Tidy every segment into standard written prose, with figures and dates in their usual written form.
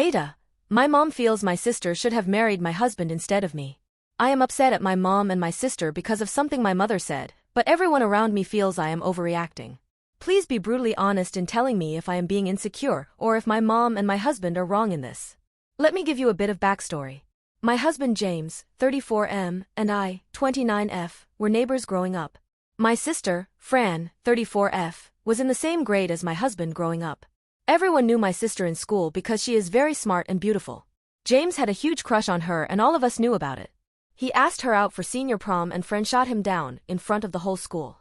AITAH, my mom feels my sister should have married my husband instead of me. I am upset at my mom and my sister because of something my mother said, but everyone around me feels I am overreacting. Please be brutally honest in telling me if I am being insecure or if my mom and my husband are wrong in this. Let me give you a bit of backstory. My husband James, 34M, and I, 29F, were neighbors growing up. My sister, Fran, 34F, was in the same grade as my husband growing up. Everyone knew my sister in school because she is very smart and beautiful. James had a huge crush on her and all of us knew about it. He asked her out for senior prom and Fran shot him down in front of the whole school.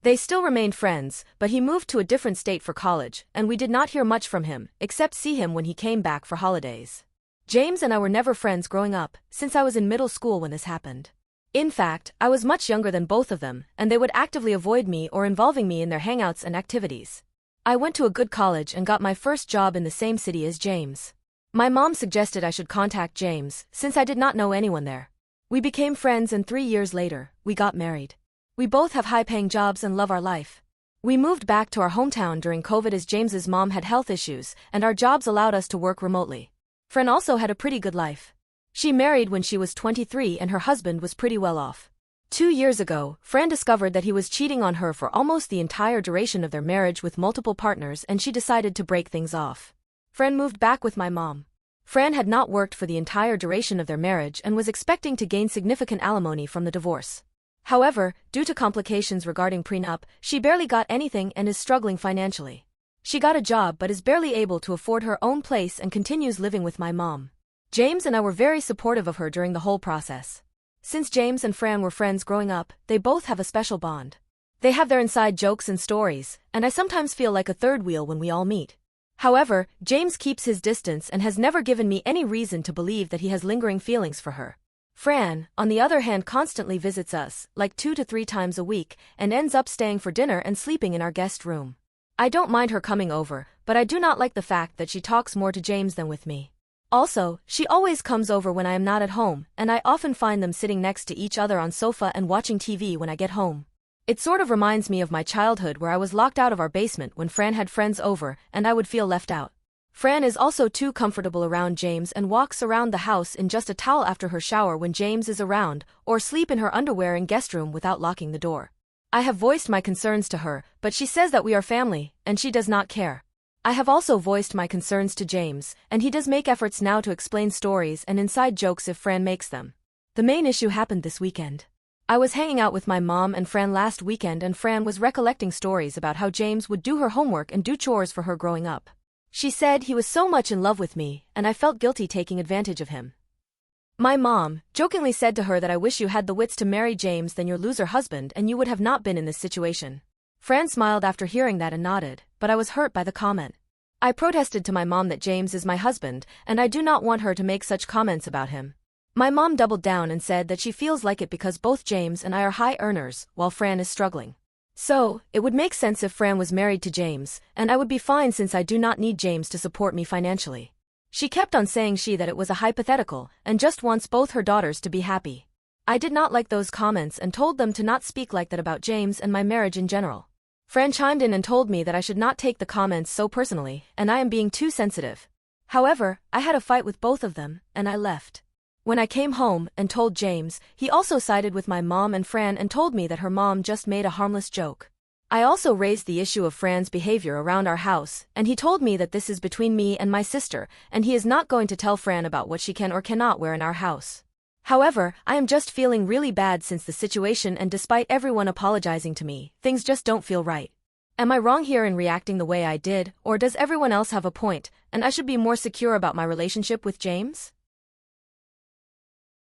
They still remained friends, but he moved to a different state for college, and we did not hear much from him, except see him when he came back for holidays. James and I were never friends growing up, since I was in middle school when this happened. In fact, I was much younger than both of them, and they would actively avoid me or involving me in their hangouts and activities. I went to a good college and got my first job in the same city as James. My mom suggested I should contact James, since I did not know anyone there. We became friends and 3 years later, we got married. We both have high-paying jobs and love our life. We moved back to our hometown during COVID as James's mom had health issues, and our jobs allowed us to work remotely. Fran also had a pretty good life. She married when she was 23 and her husband was pretty well off. 2 years ago, Fran discovered that he was cheating on her for almost the entire duration of their marriage with multiple partners and she decided to break things off. Fran moved back with my mom. Fran had not worked for the entire duration of their marriage and was expecting to gain significant alimony from the divorce. However, due to complications regarding prenup, she barely got anything and is struggling financially. She got a job but is barely able to afford her own place and continues living with my mom. James and I were very supportive of her during the whole process. Since James and Fran were friends growing up, they both have a special bond. They have their inside jokes and stories, and I sometimes feel like a third wheel when we all meet. However, James keeps his distance and has never given me any reason to believe that he has lingering feelings for her. Fran, on the other hand, constantly visits us, like 2 to 3 times a week, and ends up staying for dinner and sleeping in our guest room. I don't mind her coming over, but I do not like the fact that she talks more to James than with me. Also, she always comes over when I am not at home, and I often find them sitting next to each other on sofa and watching TV when I get home. It sort of reminds me of my childhood where I was locked out of our basement when Fran had friends over and I would feel left out. Fran is also too comfortable around James and walks around the house in just a towel after her shower when James is around, or sleep in her underwear in guest room without locking the door. I have voiced my concerns to her, but she says that we are family, and she does not care. I have also voiced my concerns to James, and he does make efforts now to explain stories and inside jokes if Fran makes them. The main issue happened this weekend. I was hanging out with my mom and Fran last weekend and Fran was recollecting stories about how James would do her homework and do chores for her growing up. She said he was so much in love with me, and I felt guilty taking advantage of him. My mom jokingly said to her that I wish you had the wits to marry James than your loser husband and you would have not been in this situation. Fran smiled after hearing that and nodded, but I was hurt by the comment. I protested to my mom that James is my husband, and I do not want her to make such comments about him. My mom doubled down and said that she feels like it because both James and I are high earners, while Fran is struggling. So, it would make sense if Fran was married to James, and I would be fine since I do not need James to support me financially. She kept on saying that it was a hypothetical, and just wants both her daughters to be happy. I did not like those comments and told them to not speak like that about James and my marriage in general. Fran chimed in and told me that I should not take the comments so personally, and I am being too sensitive. However, I had a fight with both of them, and I left. When I came home and told James, he also sided with my mom and Fran and told me that her mom just made a harmless joke. I also raised the issue of Fran's behavior around our house, and he told me that this is between me and my sister, and he is not going to tell Fran about what she can or cannot wear in our house. However, I am just feeling really bad since the situation, and despite everyone apologizing to me, things just don't feel right. Am I wrong here in reacting the way I did, or does everyone else have a point, and I should be more secure about my relationship with James?